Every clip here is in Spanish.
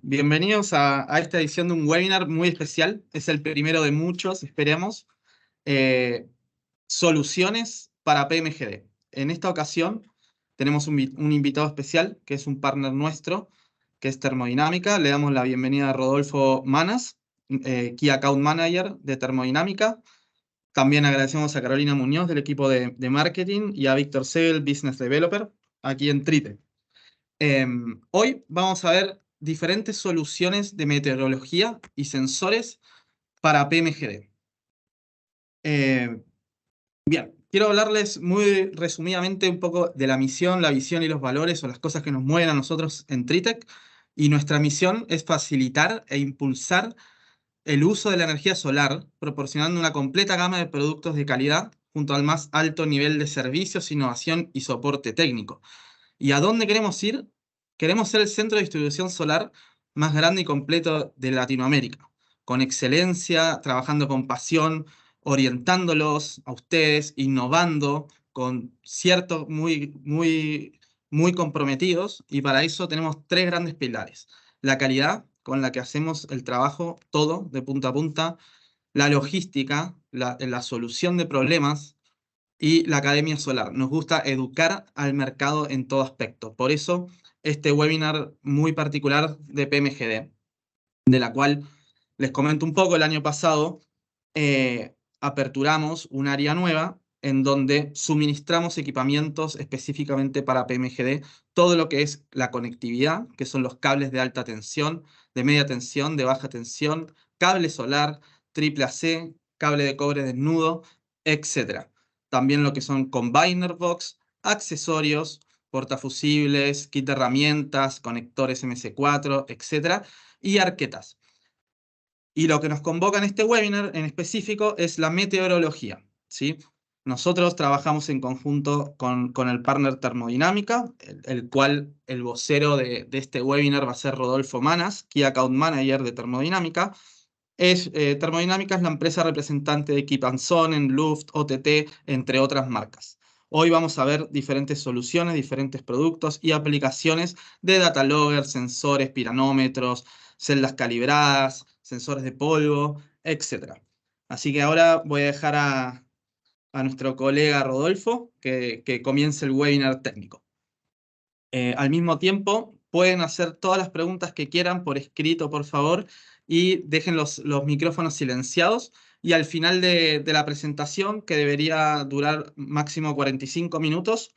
Bienvenidos a esta edición de un webinar muy especial. Es el primero de muchos, esperemos. Eh, Soluciones para PMGD. En esta ocasión tenemos un invitado especial, que es un partner nuestro, que es Termodinámica. Le damos la bienvenida a Rodolfo Manas, Key Account Manager de Termodinámica. También agradecemos a Carolina Muñoz del equipo de marketing y a Víctor Segel, Business Developer, aquí en Tritec. Hoy vamos a ver diferentes soluciones de meteorología y sensores para PMGD. Bien, quiero hablarles muy resumidamente un poco de la misión, la visión y los valores o las cosas que nos mueven a nosotros en Tritec. Y nuestra misión es facilitar e impulsar el uso de la energía solar, proporcionando una completa gama de productos de calidad junto al más alto nivel de servicios, innovación y soporte técnico. ¿Y a dónde queremos ir? Queremos ser el centro de distribución solar más grande y completo de Latinoamérica, con excelencia, trabajando con pasión, orientándolos a ustedes, innovando, con ciertos muy comprometidos, y para eso tenemos tres grandes pilares: la calidad con la que hacemos el trabajo todo de punta a punta, la logística, la solución de problemas, y la Academia Solar. Nos gusta educar al mercado en todo aspecto. Por eso, este webinar muy particular de PMGD, de la cual les comento un poco. El año pasado aperturamos un área nueva en donde suministramos equipamientos específicamente para PMGD, todo lo que es la conectividad, que son los cables de alta tensión, de media tensión, de baja tensión, cable solar, triple AC, cable de cobre desnudo, etc. También lo que son combiner box, accesorios, portafusibles, kit de herramientas, conectores MS4, etc. y arquetas. Y lo que nos convoca en este webinar en específico es la meteorología, ¿sí? Nosotros trabajamos en conjunto con el partner Termodinámica, el cual el vocero de este webinar va a ser Rodolfo Manas, Key Account Manager de Termodinámica. Termodinámica es la empresa representante de Keep & Sonnen, Luft, OTT, entre otras marcas. Hoy vamos a ver diferentes soluciones, diferentes productos y aplicaciones de data logger, sensores, piranómetros, celdas calibradas, sensores de polvo, etc. Así que ahora voy a dejar a nuestro colega Rodolfo que comience el webinar técnico. Al mismo tiempo, pueden hacer todas las preguntas que quieran por escrito, por favor, y dejen los micrófonos silenciados. Y al final de la presentación, que debería durar máximo 45 minutos,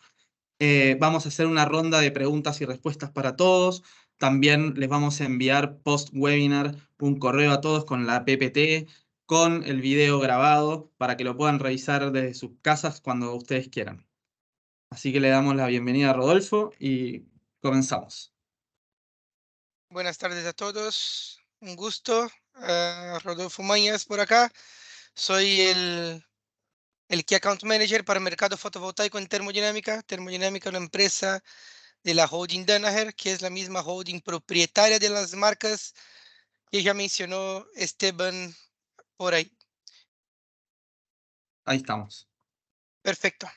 vamos a hacer una ronda de preguntas y respuestas para todos. También les vamos a enviar post-webinar un correo a todos con la PPT, con el video grabado, para que lo puedan revisar desde sus casas cuando ustedes quieran. Así que le damos la bienvenida a Rodolfo y comenzamos. Buenas tardes a todos, un gusto. Rodolfo Mañas por acá. Soy el Key Account Manager para mercado fotovoltaico en Termodinámica. Termodinámica es una empresa de la holding Danaher, que es la misma holding propietaria de las marcas que ya mencionó Esteban por ahí. Ahí estamos. Perfecto.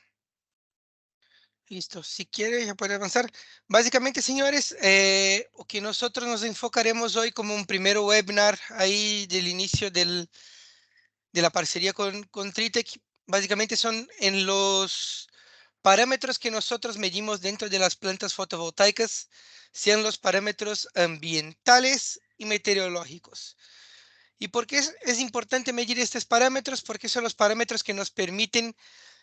Listo, si quiere ya puede avanzar. Básicamente, señores, o que nosotros nos enfocaremos hoy como un primer webinar ahí del inicio de la parcería con Tritec, básicamente son en los parámetros que nosotros medimos dentro de las plantas fotovoltaicas, sean los parámetros ambientales y meteorológicos. ¿Y por qué es importante medir estos parámetros? Porque son los parámetros que nos permiten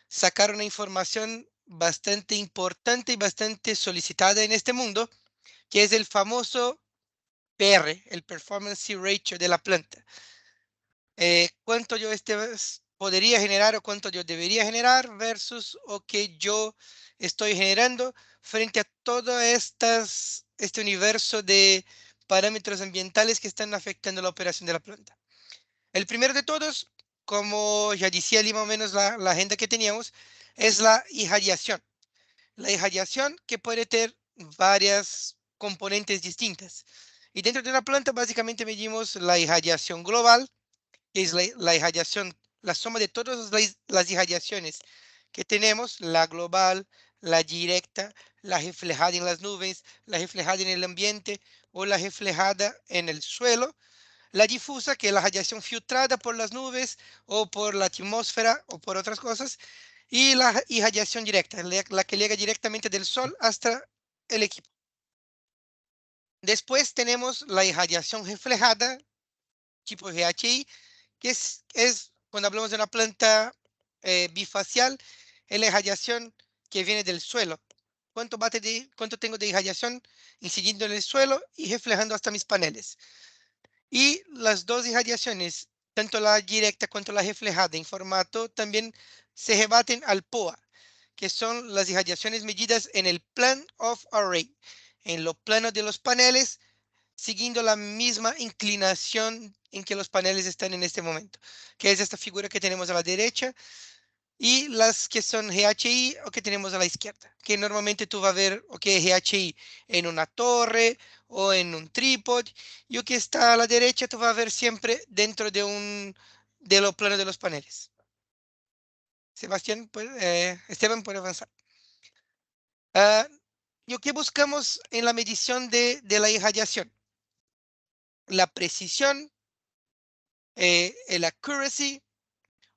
sacar una información bastante importante y bastante solicitada en este mundo, que es el famoso PR, el Performance Ratio de la planta. Cuánto yo podría generar o cuánto yo debería generar versus o que yo estoy generando frente a todo este universo de parámetros ambientales que están afectando la operación de la planta. El primero de todos, como ya decía más o menos la agenda que teníamos, es la irradiación. La irradiación que puede tener varias componentes distintas. Y dentro de una planta básicamente medimos la irradiación global, que es la irradiación, la suma de todas las irradiaciones que tenemos, la global, la directa, la reflejada en las nubes, la reflejada en el ambiente o la reflejada en el suelo. La difusa, que es la radiación filtrada por las nubes o por la atmósfera o por otras cosas. Y la irradiación directa, la que llega directamente del sol hasta el equipo. Después tenemos la irradiación reflejada, tipo RHI, que es cuando hablamos de una planta bifacial, es la irradiación que viene del suelo. ¿Cuánto tengo de irradiación incidiendo en el suelo y reflejando hasta mis paneles? Y las dos irradiaciones, tanto la directa cuanto la reflejada en formato, también se rebaten al POA, que son las irradiaciones medidas en el plane of array, en lo plano de los paneles, siguiendo la misma inclinación en que los paneles están en este momento, que es esta figura que tenemos a la derecha, y las que son RHI o que tenemos a la izquierda, que normalmente tú vas a ver o que es RHI en una torre o en un trípode, y o que está a la derecha tú vas a ver siempre dentro de lo plano de los paneles. Esteban, puede avanzar. ¿Y qué buscamos en la medición de la irradiación? La precisión, el accuracy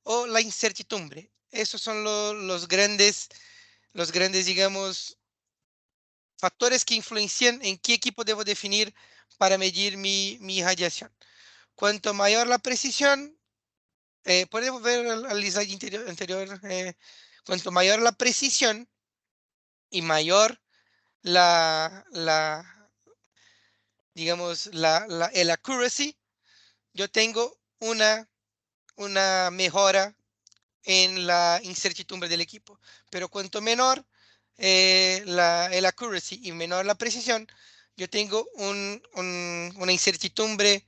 o la incertidumbre. Esos son los grandes, digamos, factores que influencian en qué equipo debo definir para medir mi irradiación. Cuanto mayor la precisión, podemos ver al slide anterior, cuanto mayor la precisión y mayor la digamos, el accuracy, yo tengo una mejora en la incertidumbre del equipo. Pero cuanto menor el accuracy y menor la precisión, yo tengo una incertidumbre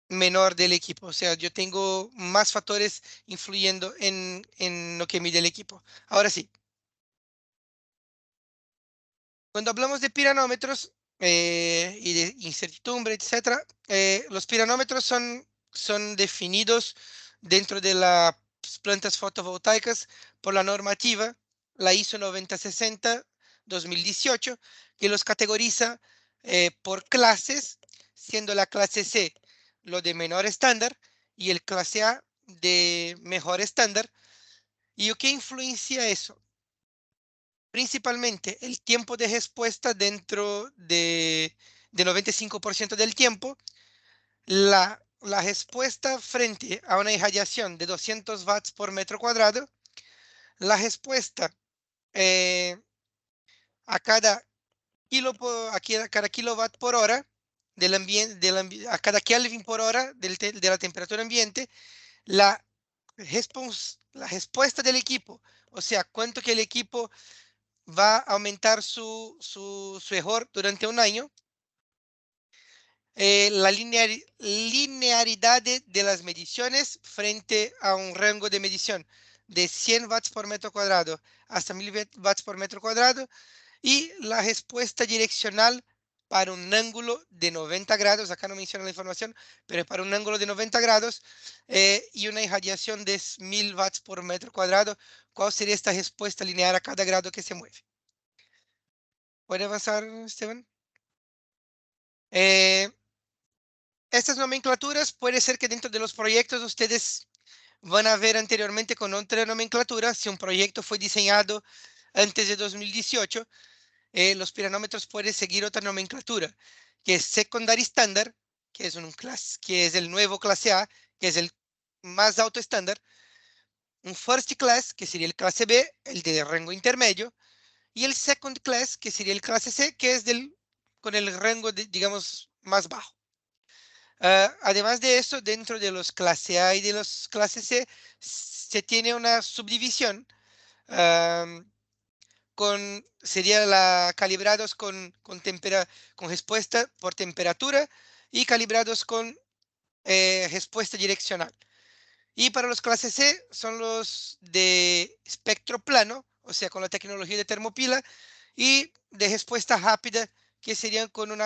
menor del equipo. O sea, yo tengo más factores influyendo en lo que mide el equipo. Ahora sí, cuando hablamos de piranómetros y de incertidumbre, etcétera, los piranómetros son definidos dentro de las plantas fotovoltaicas por la normativa, la ISO 9060-2018, que los categoriza por clases, siendo la clase C lo de menor estándar y el clase A de mejor estándar. ¿Y qué influencia eso? Principalmente el tiempo de respuesta dentro de 95% del tiempo, la respuesta frente a una irradiación de 200 watts por metro cuadrado, la respuesta eh, a cada a cada kilowatt por hora del ambiente, a cada Kelvin por hora de la temperatura ambiente, la, la respuesta del equipo, o sea, cuánto que el equipo va a aumentar su error durante un año. La linearidad de las mediciones frente a un rango de medición de 100 watts por metro cuadrado hasta 1000 watts por metro cuadrado, y la respuesta direccional para un ángulo de 90 grados, acá no menciona la información, pero es para un ángulo de 90 grados y una irradiación de 1000 watts por metro cuadrado. ¿Cuál sería esta respuesta lineal a cada grado que se mueve? ¿Puede avanzar, Esteban? Estas nomenclaturas puede ser que dentro de los proyectos ustedes van a ver anteriormente con otra nomenclatura. Si un proyecto fue diseñado antes de 2018, los piranómetros pueden seguir otra nomenclatura, que es Secondary Standard, que es el nuevo clase A, que es el más alto estándar. Un First Class, que sería el clase B, el de rango intermedio. Y el Second Class, que sería el clase C, que es con el rango, digamos, más bajo. Además de eso, dentro de los clase A y de los clase C, se tiene una subdivisión sería calibrados con respuesta por temperatura y calibrados con respuesta direccional. Y para los clase C son los de espectro plano, o sea, con la tecnología de termopila, y de respuesta rápida, que serían con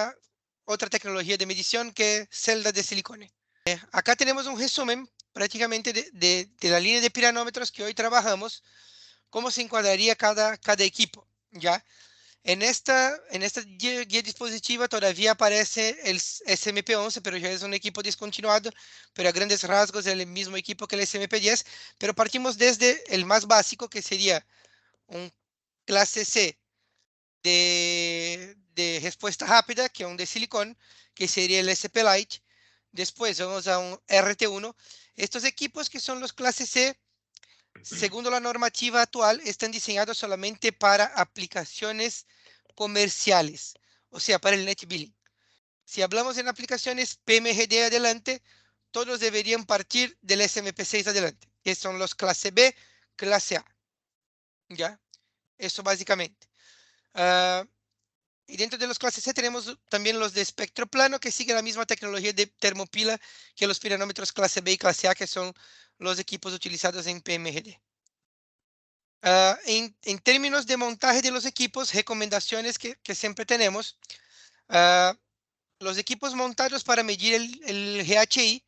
otra tecnología de medición que es celda de silicone. Acá tenemos un resumen prácticamente de la línea de piranómetros que hoy trabajamos, cómo se encuadraría cada equipo. ¿ya? En esta guía dispositiva todavía aparece el SMP11, pero ya es un equipo descontinuado, pero a grandes rasgos es el mismo equipo que el SMP10, pero partimos desde el más básico, que sería un clase C de respuesta rápida, que es un de silicón, que sería el SP Lite. Después vamos a un RT1. Estos equipos que son los clase C, según la normativa actual, están diseñados solamente para aplicaciones comerciales, o sea, para el net billing. Si hablamos en aplicaciones PMGD adelante, todos deberían partir del SMP6 adelante, que son los clase B, clase A. ¿Ya? Eso básicamente. Ah, y dentro de los clases C tenemos también los de espectro plano, que siguen la misma tecnología de termopila que los piranómetros clase B y clase A, que son los equipos utilizados en PMGD. En términos de montaje de los equipos, recomendaciones que siempre tenemos. ah, los equipos montados para medir el GHI,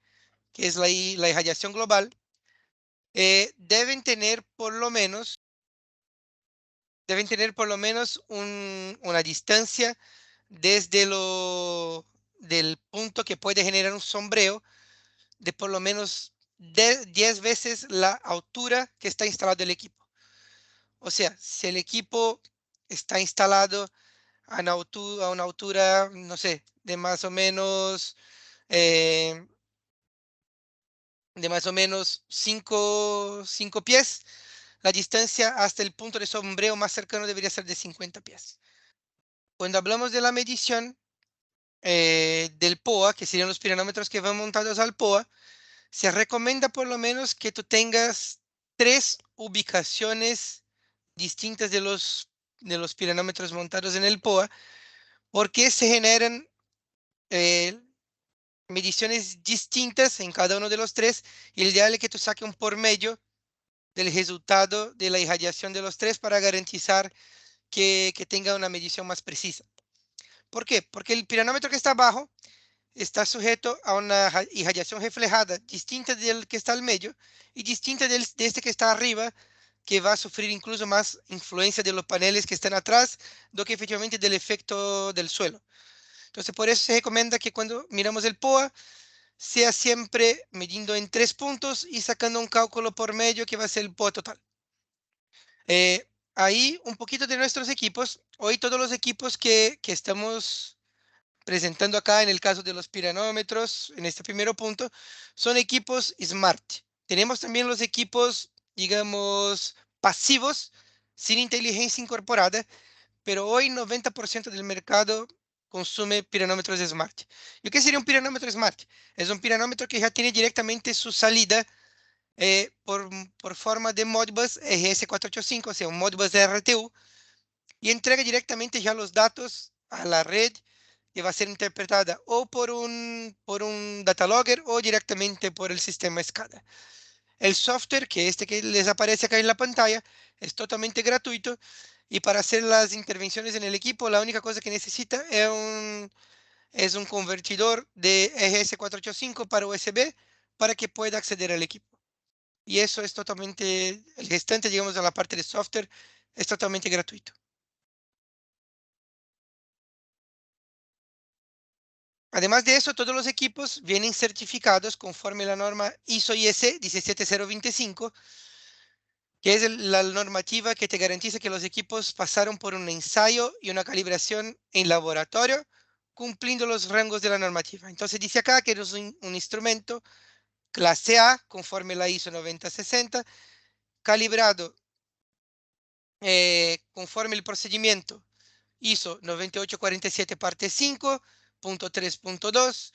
que es la irradiación global, deben tener por lo menos una distancia desde del punto que puede generar un sombreo de por lo menos 10 veces la altura que está instalado el equipo. O sea, si el equipo está instalado a una altura, no sé, eh, de más o menos 5 pies, la distancia hasta el punto de sombreo más cercano debería ser de 50 pies. Cuando hablamos de la medición del POA, que serían los piranómetros que van montados al POA, se recomienda por lo menos que tú tengas 3 ubicaciones distintas de los piranómetros montados en el POA, porque se generan eh, mediciones distintas en cada uno de los tres, y el ideal es que tú saques un por medio del resultado de la irradiación de los tres para garantizar que tenga una medición más precisa. ¿Por qué? Porque el piranómetro que está abajo está sujeto a una irradiación reflejada distinta del que está al medio y distinta de este que está arriba, que va a sufrir incluso más influencia de los paneles que están atrás do que efectivamente del efecto del suelo. Entonces, por eso se recomienda que cuando miramos el POA, sea siempre midiendo en 3 puntos y sacando un cálculo por medio que va a ser el POA total. Ahí un poquito de nuestros equipos. Hoy todos los equipos que estamos presentando acá en el caso de los piranómetros, en este primer punto, son equipos Smart. Tenemos también los equipos, digamos, pasivos, sin inteligencia incorporada, pero hoy 90% del mercado consume piranómetros Smart. ¿Y qué sería un piranómetro Smart? Es un piranómetro que ya tiene directamente su salida por forma de Modbus RS485, o sea, un Modbus RTU, y entrega directamente ya los datos a la red, que va a ser interpretada o por un data logger o directamente por el sistema SCADA. El software, que les aparece acá en la pantalla, es totalmente gratuito, y para hacer las intervenciones en el equipo, la única cosa que necesita es un convertidor de RS485 para USB para que pueda acceder al equipo. Y eso es totalmente, el restante, digamos, de la parte de software, es totalmente gratuito. Además de eso, todos los equipos vienen certificados conforme la norma ISO/IEC 17025, que es la normativa que te garantiza que los equipos pasaron por un ensayo y una calibración en laboratorio, cumpliendo los rangos de la normativa. Entonces dice acá que es un instrumento clase A, conforme la ISO 9060, calibrado conforme el procedimiento ISO 9847 parte 5.3.2,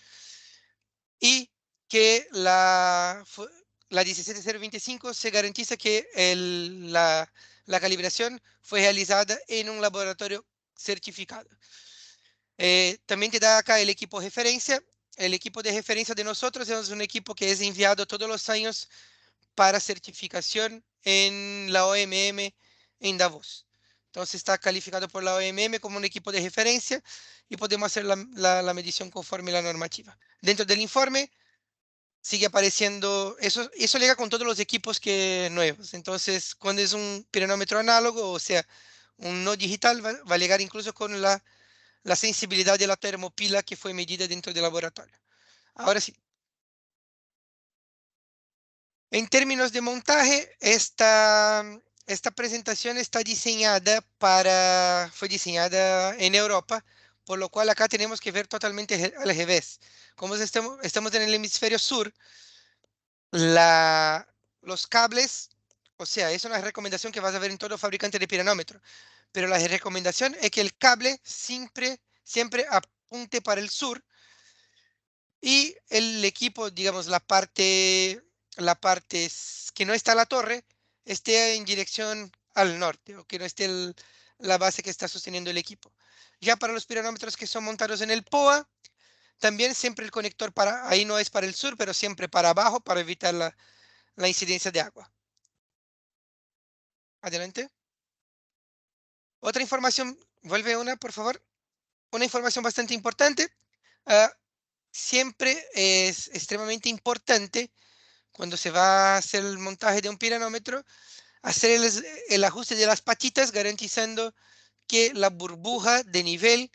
y que la 17025 se garantiza que la calibración fue realizada en un laboratorio certificado. También te da acá el equipo de referencia. El equipo de referencia de nosotros es un equipo que es enviado todos los años para certificación en la OMM en Davos. Entonces está calificado por la OMM como un equipo de referencia y podemos hacer la medición conforme la normativa. Dentro del informe sigue apareciendo, eso llega con todos los equipos nuevos. Entonces, cuando es un piranómetro análogo, o sea, un no digital, va a llegar incluso con la sensibilidad de la termopila que fue medida dentro del laboratorio. Ahora sí. En términos de montaje, esta presentación está diseñada fue diseñada en Europa, por lo cual acá tenemos que ver totalmente al revés. Como estamos en el hemisferio sur, los cables, o sea, es una recomendación que vas a ver en todo fabricante de piranómetro, pero la recomendación es que el cable siempre apunte para el sur y el equipo, digamos, que no está la torre, esté en dirección al norte, o que no esté la base que está sosteniendo el equipo. Ya para los piranómetros que son montados en el POA, también siempre el conector ahí no es para el sur, pero siempre para abajo para evitar la incidencia de agua. Adelante. Otra información, vuelve una, por favor. Una información bastante importante. ah, Siempre es extremadamente importante cuando se va a hacer el montaje de un piranómetro, hacer el ajuste de las patitas, garantizando que la burbuja de nivel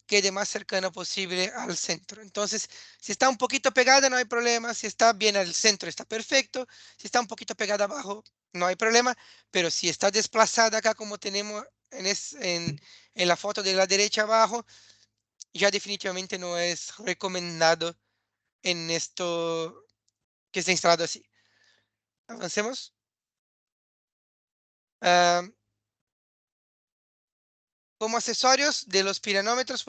quede más cercana posible al centro. Entonces, si está un poquito pegada, no hay problema. Si está bien al centro, está perfecto. Si está un poquito pegada abajo, no hay problema. Pero si está desplazada acá, como tenemos en la foto de la derecha abajo, ya definitivamente no es recomendado en esto que esté instalado así. Avancemos. Ah, Como accesorios de los piranómetros,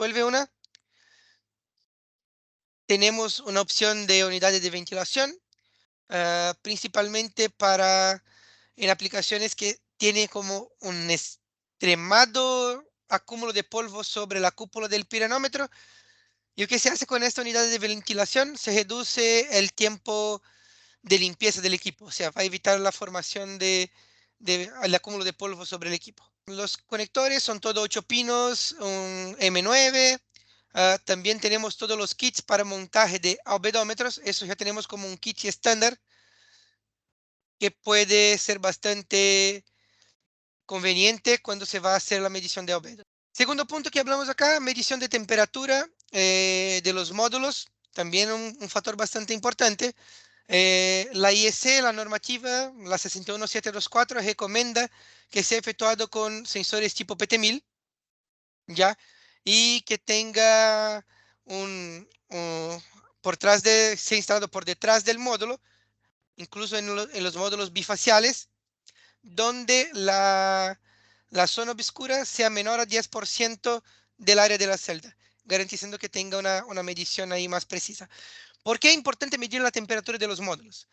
tenemos una opción de unidades de ventilación, principalmente en aplicaciones que tiene como un extremado acúmulo de polvo sobre la cúpula del piranómetro. ¿Y qué se hace con esta unidad de ventilación? Se reduce el tiempo de limpieza del equipo, o sea, va a evitar la formación el acúmulo de polvo sobre el equipo. Los conectores son todos 8 pinos, un M9. También tenemos todos los kits para montaje de albedometros. Eso ya tenemos como un kit estándar que puede ser bastante conveniente cuando se va a hacer la medición de albedo. Segundo punto que hablamos acá, medición de temperatura de los módulos. También un factor bastante importante. La IEC, la normativa, la 61724, recomienda que sea efectuado con sensores tipo PT1000, ¿ya? Y que tenga sea instalado por detrás del módulo, incluso en los módulos bifaciales, donde la zona obscura sea menor a 10% del área de la celda, garantizando que tenga una medición ahí más precisa. ¿Por qué es importante medir la temperatura de los módulos?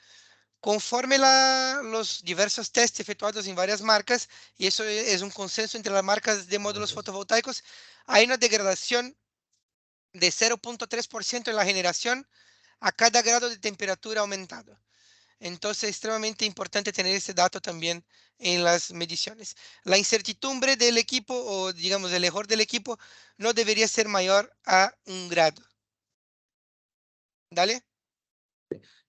Conforme los diversos tests efectuados en varias marcas, y eso es un consenso entre las marcas de módulos fotovoltaicos, hay una degradación de 0.3% en la generación a cada grado de temperatura aumentado. Entonces, es extremadamente importante tener ese dato también en las mediciones. La incertidumbre del equipo, o digamos el error del equipo, no debería ser mayor a 1 grado. ¿Dale?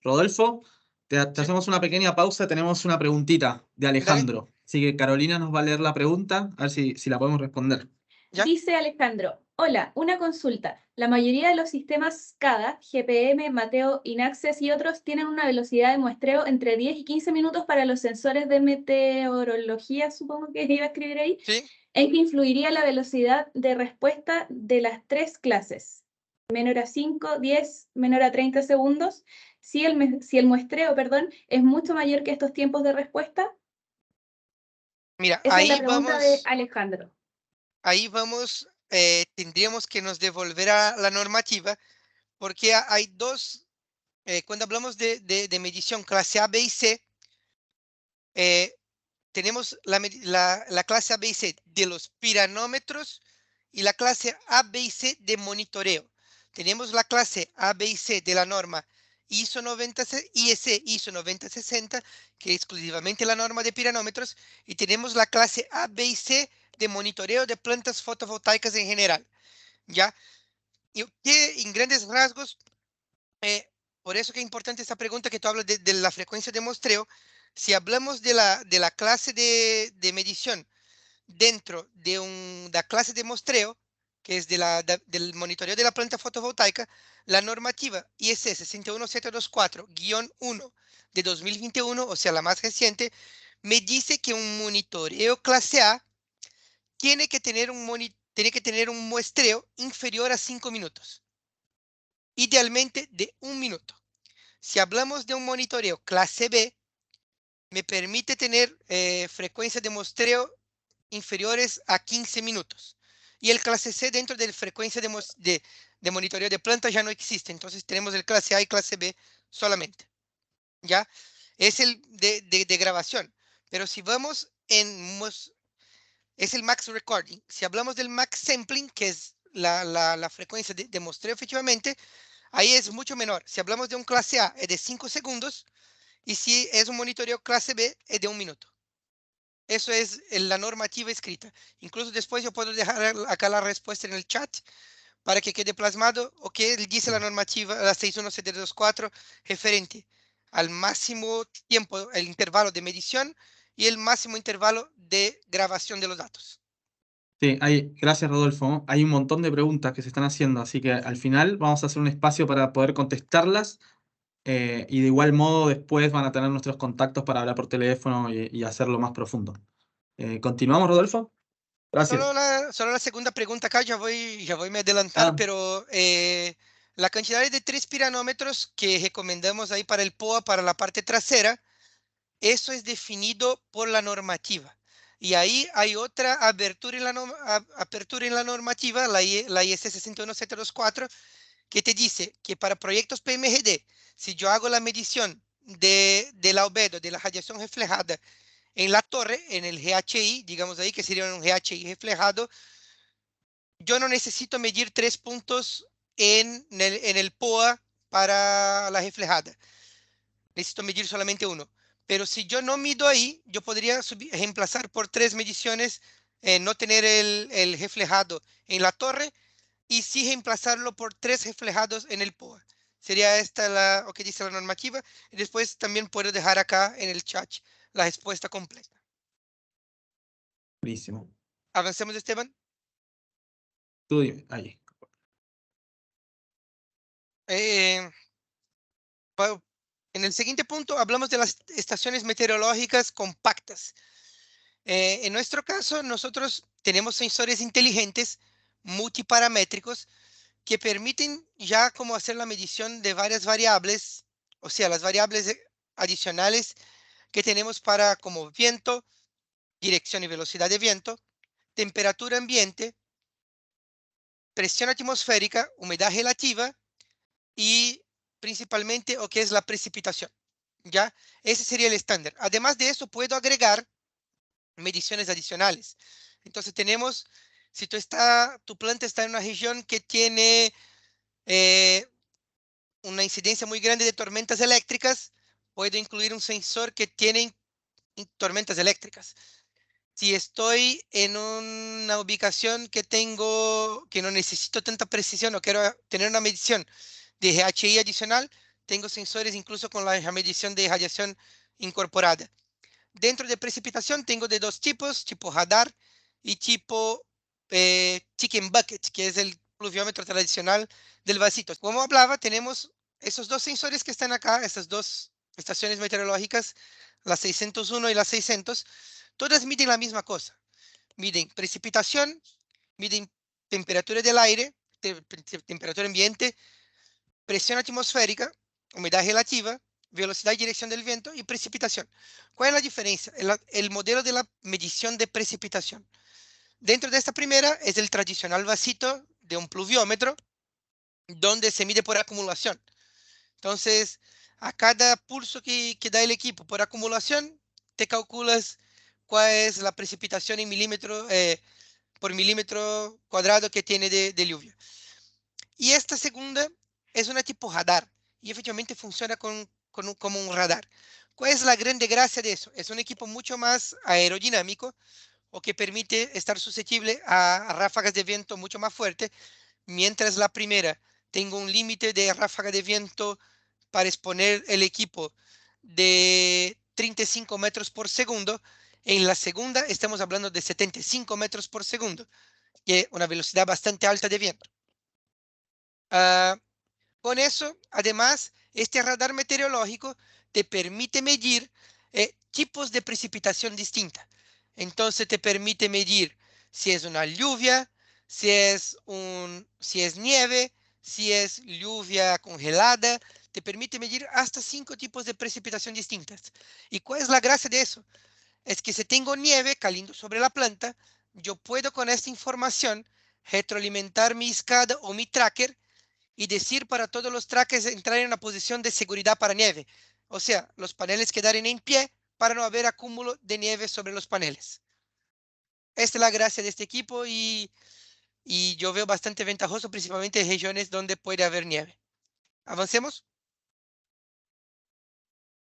Rodolfo, te Sí, hacemos una pequeña pausa, tenemos una preguntita de dale, Alejandro. Así que Carolina nos va a leer la pregunta, a ver si la podemos responder. ya. Dice Alejandro, hola, una consulta. La mayoría de los sistemas SCADA, GPM, Mateo, Inaccess y otros tienen una velocidad de muestreo entre 10 y 15 minutos para los sensores de meteorología, supongo que iba a escribir ahí, Sí. en que influiría la velocidad de respuesta de las tres clases. Menor a 5, 10, menor a 30 segundos. Si el muestreo, es mucho mayor que estos tiempos de respuesta. Mira, Esa es la pregunta de Alejandro. Tendríamos que nos devolverá la normativa, porque hay dos, cuando hablamos de medición clase A, B y C, tenemos la clase A, B y C de los piranómetros y la clase A, B y C de monitoreo. Tenemos la clase A, B y C de la norma ISO 90, IEC ISO 9060, que es exclusivamente la norma de piranómetros, y tenemos la clase A, B y C de monitoreo de plantas fotovoltaicas en general, ¿ya? Y que en grandes rasgos, por eso que es importante esta pregunta que tú hablas de la frecuencia de muestreo. Si hablamos de la clase de medición dentro de la clase de muestreo, que es del monitoreo de la planta fotovoltaica, la normativa IEC 61724-1 de 2021, o sea, la más reciente, me dice que un monitoreo clase A tiene que tener un muestreo inferior a 5 minutos, idealmente de 1 minuto. Si hablamos de un monitoreo clase B, me permite tener frecuencias de muestreo inferiores a 15 minutos. Y el clase C dentro de la frecuencia de monitoreo de planta ya no existe. Entonces tenemos el clase A y clase B solamente. ¿Ya? Es el de grabación. Pero si vamos es el max recording. Si hablamos del max sampling, que es la frecuencia de muestreo efectivamente, ahí es mucho menor. Si hablamos de un clase A, es de 5 segundos. Y si es un monitoreo clase B, es de 1 minuto. Eso es la normativa escrita. Incluso después yo puedo dejar acá la respuesta en el chat para que quede plasmado o que dice la normativa, la 61724, referente al máximo tiempo, el intervalo de medición y el máximo intervalo de grabación de los datos. Sí, gracias Rodolfo. Hay un montón de preguntas que se están haciendo, así que al final vamos a hacer un espacio para poder contestarlas. Y de igual modo después van a tener nuestros contactos para hablar por teléfono y hacerlo más profundo. ¿Continuamos, Rodolfo? Gracias. Solo la segunda pregunta acá, ya voy a adelantar, Ah, pero la cantidad de 3 piranómetros que recomendamos ahí para el POA, para la parte trasera, eso es definido por la normativa. Y ahí hay otra apertura en la normativa, la IS 61724, que te dice que para proyectos PMGD, si yo hago la medición del albedo, de la radiación reflejada en la torre, en el GHI, digamos ahí que sería un GHI reflejado, yo no necesito medir 3 puntos en el POA para la reflejada. Necesito medir solamente uno. Pero si yo no mido ahí, yo podría reemplazar por 3 mediciones, no tener el reflejado en la torre y sí reemplazarlo por 3 reflejados en el POA. Sería esta lo que dice la normativa. Y después también puedo dejar acá en el chat la respuesta completa. buenísimo. Avancemos, Esteban. Tú dime. Ahí. Eh, en el siguiente punto hablamos de las estaciones meteorológicas compactas. En nuestro caso, nosotros tenemos sensores inteligentes multiparamétricos que permiten ya como hacer la medición de varias variables, o sea, las variables adicionales que tenemos para como viento, dirección y velocidad de viento, temperatura ambiente, presión atmosférica, humedad relativa y principalmente lo que es la precipitación. ¿Ya? Ese sería el estándar. Además de eso, puedo agregar mediciones adicionales. Entonces tenemos, si tu planta está en una región que tiene una incidencia muy grande de tormentas eléctricas, puedo incluir un sensor que tiene tormentas eléctricas. Si estoy en una ubicación que no necesito tanta precisión o quiero tener una medición de GHI adicional, tengo sensores incluso con la medición de radiación incorporada. Dentro de precipitación tengo de 2 tipos, tipo radar y tipo chicken bucket, que es el pluviómetro tradicional del vasito. Como hablaba, tenemos esos 2 sensores que están acá, esas 2 estaciones meteorológicas, la 601 y la 600, todas miden la misma cosa. Miden precipitación, miden temperatura del aire, temperatura ambiente, presión atmosférica, humedad relativa, velocidad y dirección del viento y precipitación. ¿Cuál es la diferencia? El modelo de la medición de precipitación. Dentro de esta primera es el tradicional vasito de un pluviómetro donde se mide por acumulación. Entonces, a cada pulso que da el equipo por acumulación, te calculas cuál es la precipitación en milímetro por milímetro cuadrado que tiene de lluvia. Y esta segunda es una tipo radar y efectivamente funciona como un radar. ¿Cuál es la grande gracia de eso? Es un equipo mucho más aerodinámico o que permite estar susceptible a ráfagas de viento mucho más fuerte, mientras la primera tengo un límite de ráfaga de viento para exponer el equipo de 35 metros por segundo. En la segunda estamos hablando de 75 metros por segundo, que es una velocidad bastante alta de viento. Con eso, además, este radar meteorológico te permite medir tipos de precipitación distinta. Entonces te permite medir si es una lluvia, si es nieve, si es lluvia congelada. Te permite medir hasta 5 tipos de precipitación distintas. ¿Y cuál es la gracia de eso? Es que si tengo nieve cayendo sobre la planta, yo puedo con esta información retroalimentar mi SCADA o mi tracker y decir para todos los trackers entrar en una posición de seguridad para nieve. O sea, los paneles quedarán en pie para no haber acúmulo de nieve sobre los paneles. Esta es la gracia de este equipo y yo veo bastante ventajoso, principalmente en regiones donde puede haber nieve. Avancemos.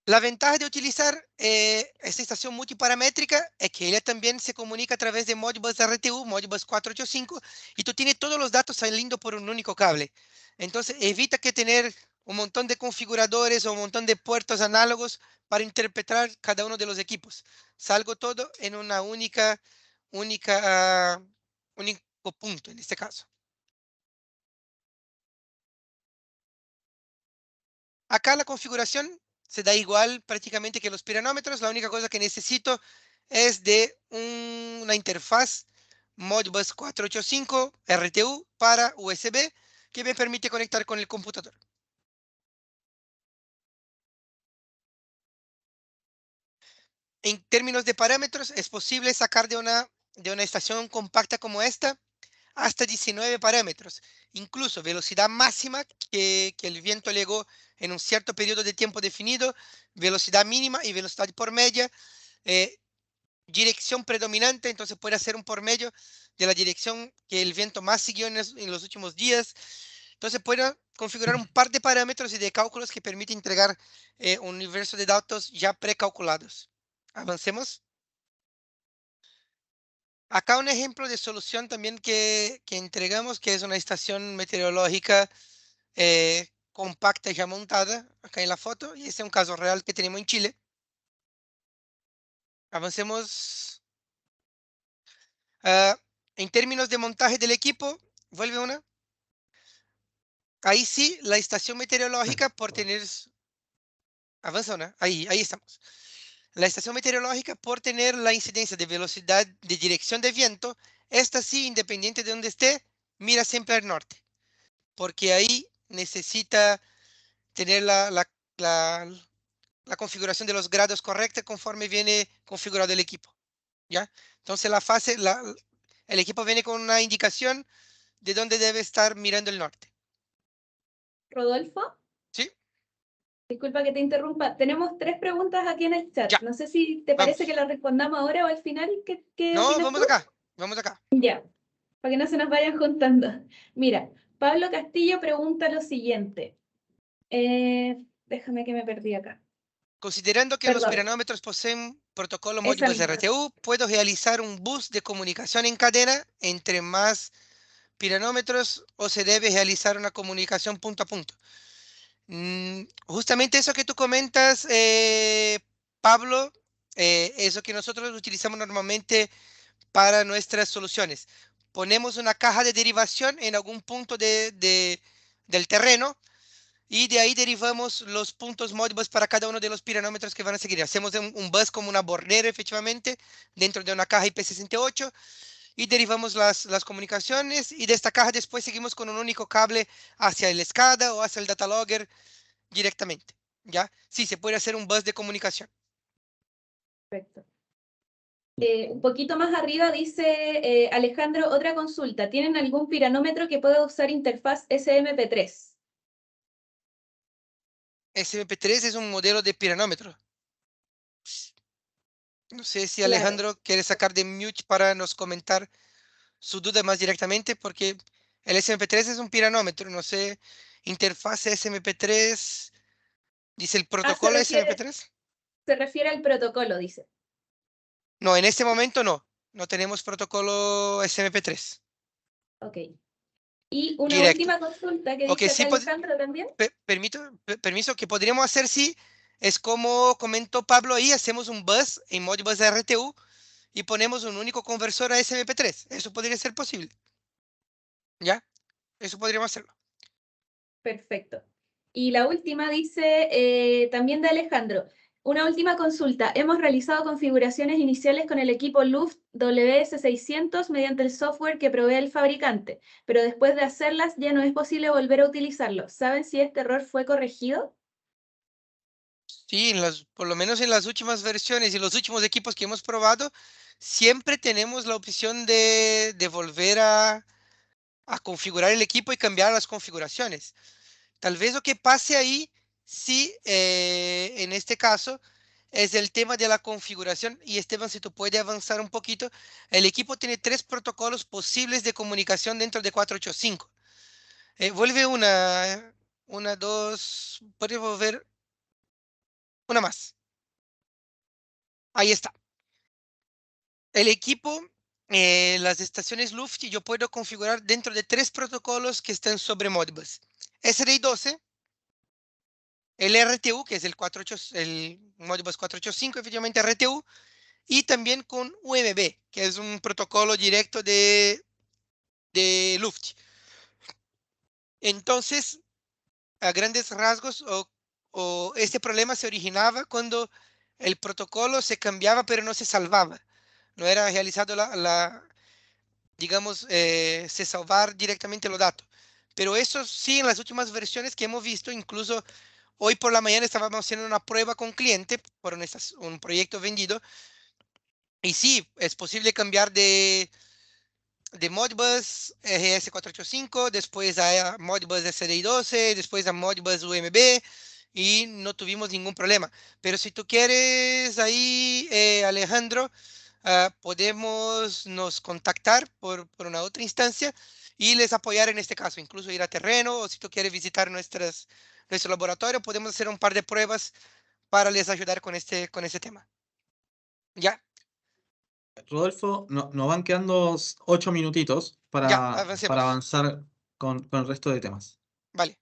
La ventaja de utilizar esta estación multiparamétrica es que ella también se comunica a través de Modbus RTU, Modbus 485, y tú tienes todos los datos saliendo por un único cable. Entonces, evita que tener un montón de configuradores o un montón de puertos análogos para interpretar cada uno de los equipos. Salgo todo en una único punto en este caso. Acá la configuración se da igual prácticamente que los piranómetros. La única cosa que necesito es de una interfaz Modbus 485 RTU para USB que me permite conectar con el computador. En términos de parámetros, es posible sacar de una estación compacta como esta hasta 19 parámetros, incluso velocidad máxima que el viento llegó en un cierto periodo de tiempo definido, velocidad mínima y velocidad por media, dirección predominante, entonces puede hacer un por medio de la dirección que el viento más siguió en los últimos días. Entonces puede configurar un par de parámetros y de cálculos que permite entregar un universo de datos ya precalculados. Avancemos. Acá un ejemplo de solución también que entregamos, que es una estación meteorológica compacta ya montada, acá en la foto, y este es un caso real que tenemos en Chile. Avancemos. En términos de montaje del equipo, vuelve una. Ahí sí, la estación meteorológica por tener... Avanza una. Ahí estamos. La estación meteorológica por tener la incidencia de velocidad de dirección de viento, esta sí, independiente de donde esté, mira siempre al norte. Porque ahí necesita tener la configuración de los grados correcta conforme viene configurado el equipo. ¿Ya? Entonces el equipo viene con una indicación de dónde debe estar mirando el norte. Rodolfo, ¿Sí? disculpa que te interrumpa. Tenemos 3 preguntas aquí en el chat. Ya, No sé si te vamos. parece que las respondamos ahora o al final. ¿Qué No, opinas vamos tú? acá, vamos acá. Ya, para que no se nos vayan juntando. Mira, Pablo Castillo pregunta lo siguiente. Déjame que me perdí acá. Considerando que los Perdón, piranómetros poseen protocolo esa Modbus misma. RTU, puedo realizar un bus de comunicación en cadena entre más piranómetros o se debe realizar una comunicación punto a punto. Justamente eso que tú comentas, Pablo, es lo que nosotros utilizamos normalmente para nuestras soluciones. Ponemos una caja de derivación en algún punto del terreno y de ahí derivamos los puntos Modbus para cada uno de los piranómetros que van a seguir. Hacemos un bus como una bornera, efectivamente, dentro de una caja IP68 y derivamos las comunicaciones y de esta caja después seguimos con un único cable hacia el SCADA o hacia el data logger directamente. ¿Ya? Sí, se puede hacer un bus de comunicación. Perfecto. Un poquito más arriba dice Alejandro, otra consulta. ¿Tienen algún piranómetro que pueda usar interfaz SMP3? SMP3 es un modelo de piranómetro. No sé si Claro. Alejandro quiere sacar de mute para nos comentar su duda más directamente, porque el SMP3 es un piranómetro, no sé, interfaz SMP3, dice el protocolo SMP3. Se refiere al protocolo, dice. No, en este momento no tenemos protocolo SMP3. Ok. Y una Directo. última consulta que Ok, dice sí, acá Alejandro también. permiso, que podríamos hacer, sí, es como comentó Pablo ahí, hacemos un bus en Modbus RTU y ponemos un único conversor a SMP3. Eso podría ser posible. ¿Ya? Eso podríamos hacerlo. Perfecto. Y la última dice, también de Alejandro, una última consulta. Hemos realizado configuraciones iniciales con el equipo Luft WS600 mediante el software que provee el fabricante, pero después de hacerlas ya no es posible volver a utilizarlo. ¿Saben si este error fue corregido? Sí, por lo menos en las últimas versiones y los últimos equipos que hemos probado, siempre tenemos la opción de volver a configurar el equipo y cambiar las configuraciones. Tal vez lo que pase ahí, sí, en este caso, es el tema de la configuración. Y Esteban, si tú puedes avanzar un poquito, el equipo tiene 3 protocolos posibles de comunicación dentro de 485. Vuelve una, dos, puedes volver una más. Ahí está. El equipo, las estaciones Luft, yo puedo configurar dentro de 3 protocolos que están sobre Modbus. SDI 12, el RTU, que es el Modbus 485, efectivamente RTU, y también con UMB, que es un protocolo directo de Luft. Entonces, a grandes rasgos, este problema se originaba cuando el protocolo se cambiaba pero no se salvaba. No era realizado digamos, se salvar directamente los datos. Pero eso sí, en las últimas versiones que hemos visto, incluso hoy por la mañana estábamos haciendo una prueba con cliente por un proyecto vendido. Y sí, es posible cambiar de Modbus RS485, después a Modbus SDI 12, después a Modbus UMB, y no tuvimos ningún problema. Pero si tú quieres ahí, Alejandro, podemos nos contactar por una otra instancia y les apoyar en este caso, incluso ir a terreno, o si tú quieres visitar nuestro laboratorio, podemos hacer un par de pruebas para les ayudar con este tema. ¿Ya? Rodolfo, nos van quedando 8 minutitos Ya, para avancemos. avanzar con el resto de temas. Vale.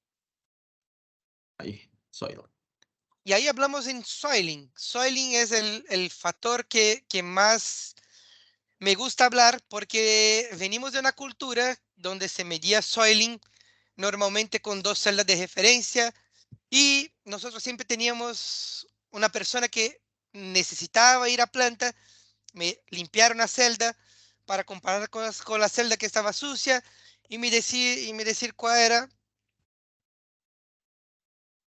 Ahí, soy. Y ahí hablamos en soiling. Soiling es el factor que más me gusta hablar porque venimos de una cultura donde se medía soiling normalmente con 2 celdas de referencia y nosotros siempre teníamos una persona que necesitaba ir a planta, limpiar una celda para comparar con la celda que estaba sucia y me decir cuál era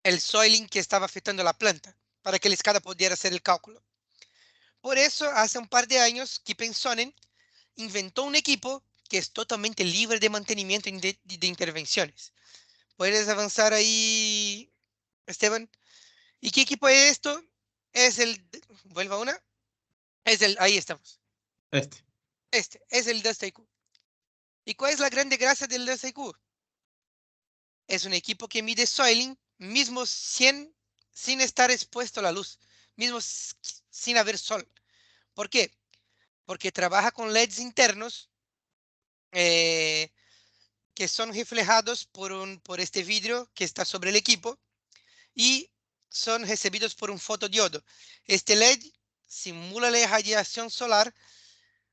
el soiling que estaba afectando la planta para que el escala pudiera hacer el cálculo. Por eso, hace un par de años, Kipen Sonnen inventó un equipo que es totalmente libre de mantenimiento y de intervenciones. ¿Puedes avanzar ahí, Esteban? ¿Y qué equipo es esto? Es vuelva una, ahí estamos. Este. Este es el DustIQ. ¿Y cuál es la grande gracia del DustIQ? Es un equipo que mide soiling mismo sin estar expuesto a la luz, mismo sin haber sol. ¿Por qué? Porque trabaja con LEDs internos que son reflejados por este vidrio que está sobre el equipo y son recibidos por un fotodiodo. Este LED simula la radiación solar,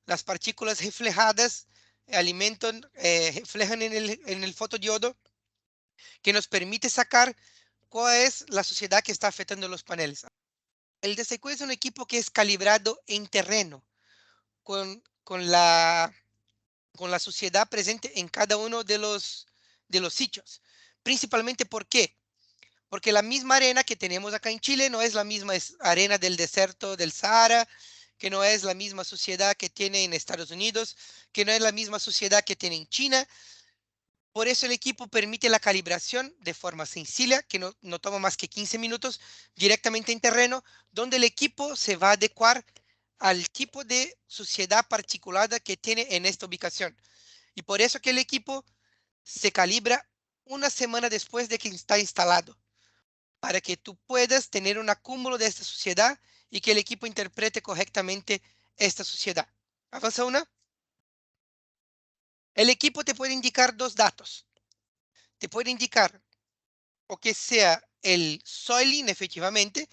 las partículas reflejadas reflejan en el fotodiodo que nos permite sacar cuál es la suciedad que está afectando los paneles. El DCQ es un equipo que es calibrado en terreno con la suciedad presente en cada uno de los sitios. Principalmente, ¿por qué? Porque la misma arena que tenemos acá en Chile no es la misma arena del desierto del Sahara, que no es la misma suciedad que tiene en Estados Unidos, que no es la misma suciedad que tiene en China. Por eso el equipo permite la calibración de forma sencilla, que no toma más que 15 minutos, directamente en terreno, donde el equipo se va a adecuar al tipo de suciedad particulada que tiene en esta ubicación. Y por eso que el equipo se calibra una semana después de que está instalado, para que tú puedas tener un acúmulo de esta suciedad y que el equipo interprete correctamente esta suciedad. Avanza una. El equipo te puede indicar 2 datos. Te puede indicar o que sea el soiling efectivamente,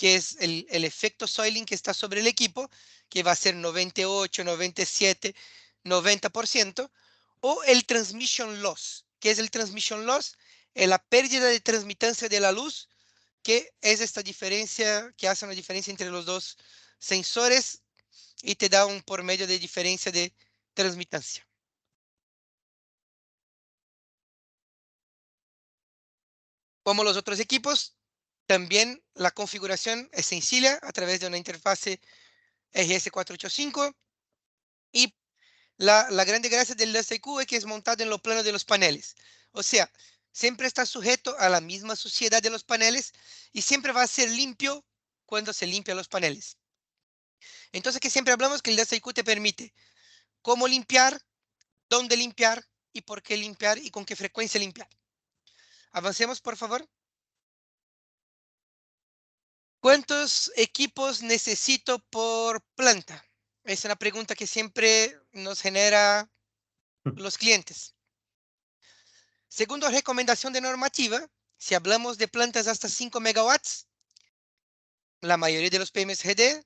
que es el efecto soiling que está sobre el equipo, que va a ser 98, 97, 90%, o el transmission loss. ¿Qué es el transmission loss? Es la pérdida de transmitancia de la luz, que es esta diferencia, que hace una diferencia entre los dos sensores y te da un por medio de diferencia de transmitancia. Como los otros equipos, también la configuración es sencilla a través de una interfase RS485 y la grande gracia del DSIQ es que es montado en los planos de los paneles. O sea, siempre está sujeto a la misma suciedad de los paneles y siempre va a ser limpio cuando se limpian los paneles. Entonces, que siempre hablamos que el DSIQ te permite cómo limpiar, dónde limpiar y por qué limpiar y con qué frecuencia limpiar. Avancemos, por favor. ¿Cuántos equipos necesito por planta? Es una pregunta que siempre nos genera los clientes. Segundo recomendación de normativa, si hablamos de plantas hasta 5 megawatts, la mayoría de los PMSGD,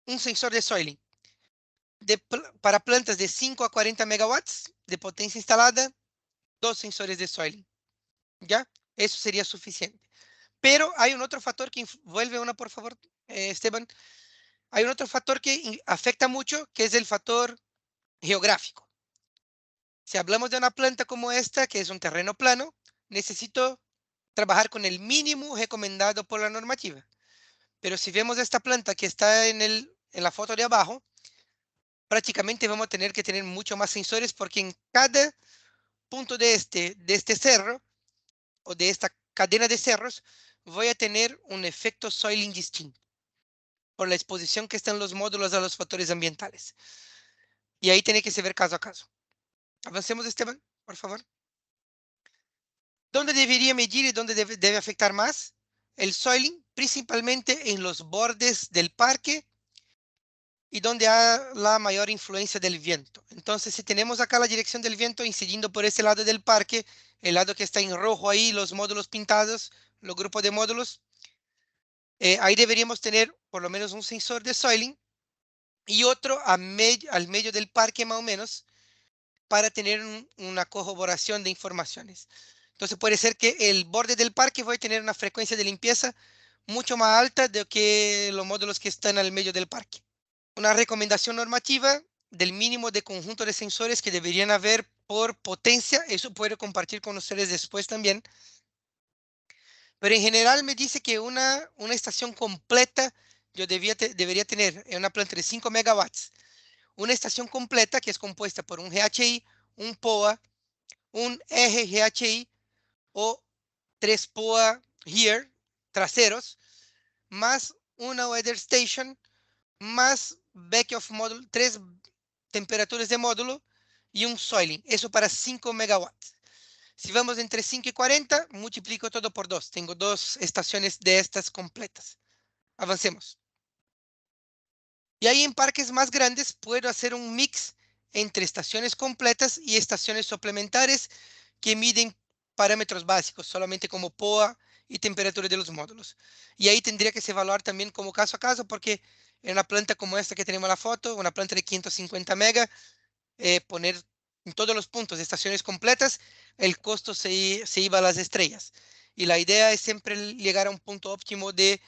un sensor de soiling. Para plantas de 5 a 40 megawatts de potencia instalada, 2 sensores de soiling. ¿Ya? Eso sería suficiente. Pero hay un otro factor que vuelve una, por favor, Esteban. Hay un otro factor que afecta mucho, que es el factor geográfico. Si hablamos de una planta como esta, que es un terreno plano, necesito trabajar con el mínimo recomendado por la normativa. Pero si vemos esta planta que está en la foto de abajo, prácticamente vamos a tener que tener mucho más sensores porque en cada punto de este cerro o de esta cadena de cerros voy a tener un efecto soiling distinto por la exposición que están los módulos a los factores ambientales. Y ahí tiene que ser ver caso a caso. Avancemos, Esteban, por favor. ¿Dónde debería medir y dónde debe afectar más? El soiling, principalmente en los bordes del parque y donde hay la mayor influencia del viento. Entonces, si tenemos acá la dirección del viento incidiendo por ese lado del parque, el lado que está en rojo ahí, los módulos pintados, los grupos de módulos, ahí deberíamos tener por lo menos un sensor de soiling y otro al medio del parque más o menos para tener una corroboración de informaciones. Entonces puede ser que el borde del parque va a tener una frecuencia de limpieza mucho más alta de que los módulos que están al medio del parque. Una recomendación normativa del mínimo de conjunto de sensores que deberían haber por potencia, eso puedo compartir con ustedes después también. Pero en general me dice que una estación completa yo debería tener en una planta de 5 megawatts. Una estación completa que es compuesta por un GHI, un POA, un eje GHI o 3 POA here, traseros, más una weather station, más back-off módulo, 3 temperaturas de módulo y un soiling. Eso para 5 megawatts. Si vamos entre 5 y 40, multiplico todo por 2. Tengo 2 estaciones de estas completas. Avancemos. Y ahí en parques más grandes puedo hacer un mix entre estaciones completas y estaciones suplementarias que miden parámetros básicos, solamente como POA y temperatura de los módulos. Y ahí tendría que se evaluar también como caso a caso, porque en una planta como esta que tenemos en la foto, una planta de 550 mega, poner en todos los puntos de estaciones completas, el costo se iba a las estrellas. Y la idea es siempre llegar a un punto óptimo de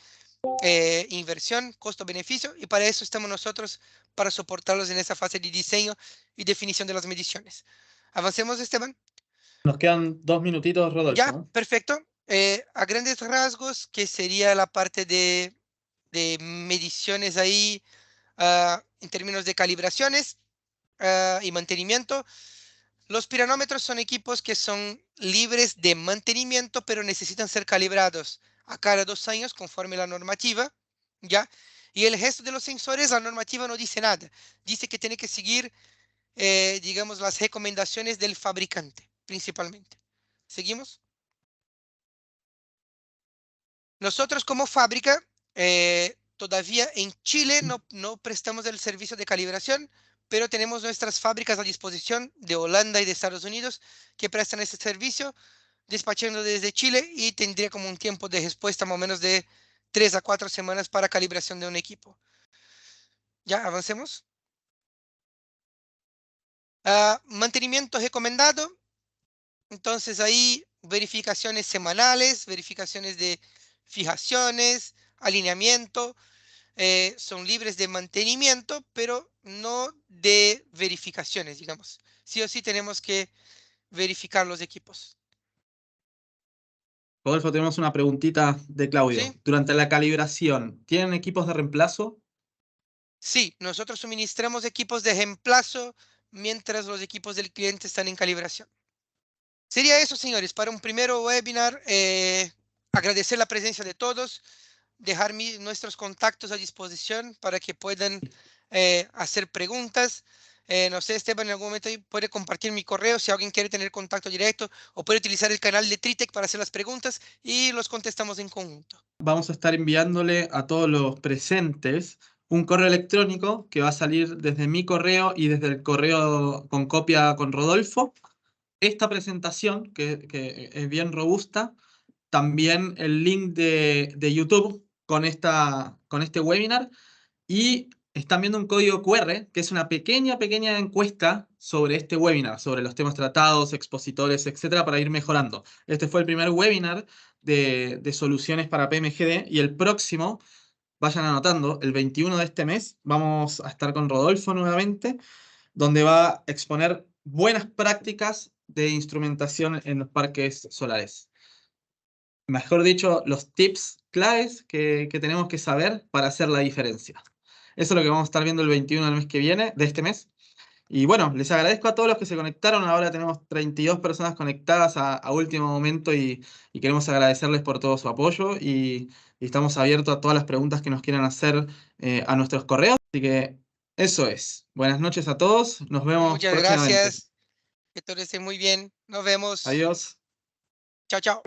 inversión, costo-beneficio, y para eso estamos nosotros, para soportarlos en esa fase de diseño y definición de las mediciones. Avancemos, Esteban. Nos quedan 2 minutitos, Rodolfo. Ya, perfecto. A grandes rasgos, que sería la parte de mediciones ahí en términos de calibraciones y mantenimiento. Los piranómetros son equipos que son libres de mantenimiento, pero necesitan ser calibrados a cada 2 años conforme la normativa, ¿ya? Y el resto de los sensores, la normativa no dice nada. Dice que tiene que seguir, digamos, las recomendaciones del fabricante, principalmente. ¿Seguimos? Nosotros como fábrica, todavía en Chile no prestamos el servicio de calibración, pero tenemos nuestras fábricas a disposición de Holanda y de Estados Unidos que prestan ese servicio, despachando desde Chile, y tendría como un tiempo de respuesta más o menos de 3 a 4 semanas para calibración de un equipo. Ya, avancemos. Mantenimiento recomendado. Entonces ahí verificaciones semanales, verificaciones de fijaciones, alineamiento. Son libres de mantenimiento, pero no de verificaciones, digamos. Sí o sí tenemos que verificar los equipos. Rodolfo, tenemos una preguntita de Claudio. ¿Sí? Durante la calibración, ¿tienen equipos de reemplazo? Sí, nosotros suministramos equipos de reemplazo mientras los equipos del cliente están en calibración. Sería eso, señores, para un primer webinar. Agradecer la presencia de todos, dejar nuestros contactos a disposición para que puedan hacer preguntas. No sé, Esteban, en algún momento puede compartir mi correo si alguien quiere tener contacto directo, o puede utilizar el canal de Tritec para hacer las preguntas y los contestamos en conjunto. Vamos a estar enviándole a todos los presentes un correo electrónico que va a salir desde mi correo y desde el correo con copia con Rodolfo. Esta presentación, que es bien robusta, también el link de YouTube con este webinar, y están viendo un código QR, que es una pequeña encuesta sobre este webinar, sobre los temas tratados, expositores, etcétera, para ir mejorando. Este fue el primer webinar de soluciones para PMGD, y el próximo, vayan anotando, el 21 de este mes, vamos a estar con Rodolfo nuevamente, donde va a exponer buenas prácticas de instrumentación en los parques solares. Mejor dicho, los tips claves que tenemos que saber para hacer la diferencia. Eso es lo que vamos a estar viendo el 21 del mes que viene, de este mes. Y bueno, les agradezco a todos los que se conectaron. Ahora tenemos 32 personas conectadas a último momento, y queremos agradecerles por todo su apoyo, y estamos abiertos a todas las preguntas que nos quieran hacer a nuestros correos. Así que eso es. Buenas noches a todos. Nos vemos Muchas próximamente. gracias. Que todos estén muy bien. Nos vemos. Adiós. Chao, chao.